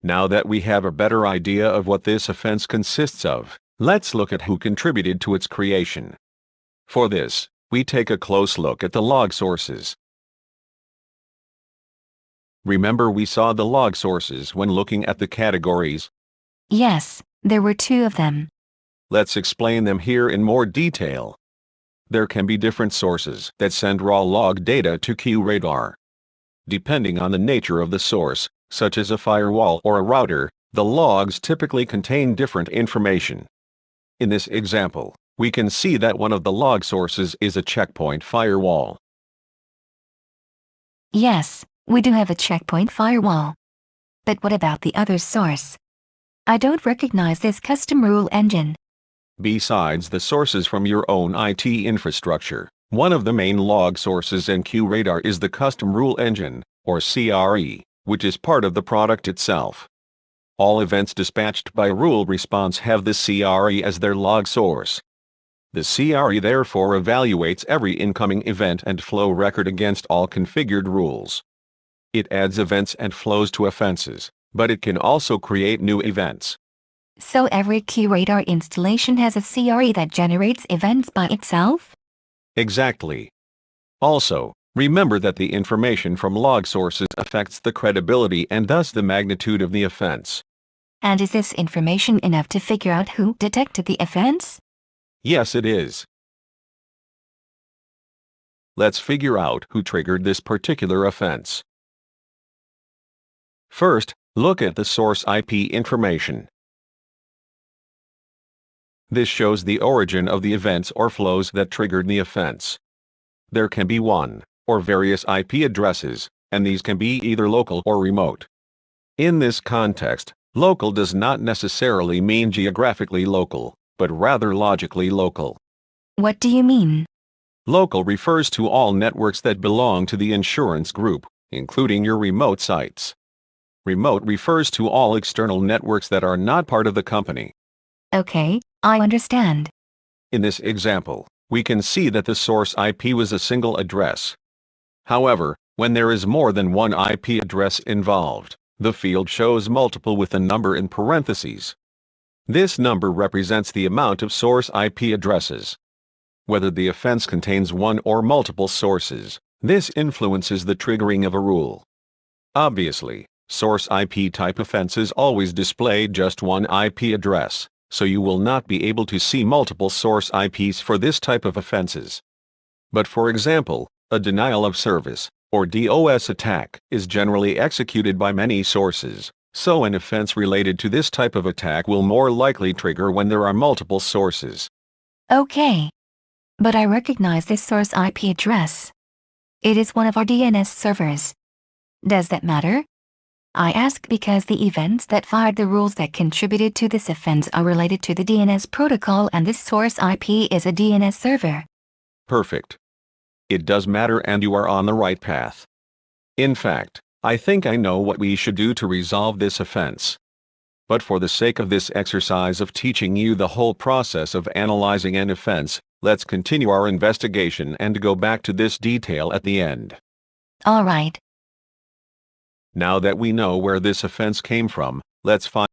Now that we have a better idea of what this offense consists of, let's look at who contributed to its creation. For this, we take a close look at the log sources. Remember we saw the log sources when looking at the categories? Yes, there were 2 of them. Let's explain them here in more detail. There can be different sources that send raw log data to QRadar. Depending on the nature of the source, such as a firewall or a router, the logs typically contain different information. In this example, we can see that one of the log sources is a checkpoint firewall. Yes, we do have a checkpoint firewall. But what about the other source? I don't recognize this custom rule engine. Besides the sources from your own IT infrastructure, one of the main log sources in QRadar is the Custom Rule Engine, or CRE, which is part of the product itself. All events dispatched by Rule Response have the CRE as their log source. The CRE therefore evaluates every incoming event and flow record against all configured rules. It adds events and flows to offenses, but it can also create new events. So every QRadar installation has a CRE that generates events by itself? Exactly. Also, remember that the information from log sources affects the credibility and thus the magnitude of the offense. And is this information enough to figure out who detected the offense? Yes, it is. Let's figure out who triggered this particular offense. First, look at the source IP information. This shows the origin of the events or flows that triggered the offense. There can be one or various IP addresses, and these can be either local or remote. In this context, local does not necessarily mean geographically local, but rather logically local. What do you mean? Local refers to all networks that belong to the insurance group, including your remote sites. Remote refers to all external networks that are not part of the company. Okay, I understand. In this example, we can see that the source IP was a single address. However, when there is more than one IP address involved, the field shows multiple with a number in parentheses. This number represents the amount of source IP addresses. Whether the offense contains one or multiple sources, this influences the triggering of a rule. Obviously, source IP type offenses always display just one IP address, so you will not be able to see multiple source IPs for this type of offenses. But for example, a denial of service, or DOS attack, is generally executed by many sources, so an offense related to this type of attack will more likely trigger when there are multiple sources. Okay. But I recognize this source IP address. It is one of our DNS servers. Does that matter? I ask because the events that fired the rules that contributed to this offense are related to the DNS protocol and this source IP is a DNS server. Perfect. It does matter and you are on the right path. In fact, I think I know what we should do to resolve this offense. But for the sake of this exercise of teaching you the whole process of analyzing an offense, let's continue our investigation and go back to this detail at the end. All right. Now that we know where this offense came from, let's find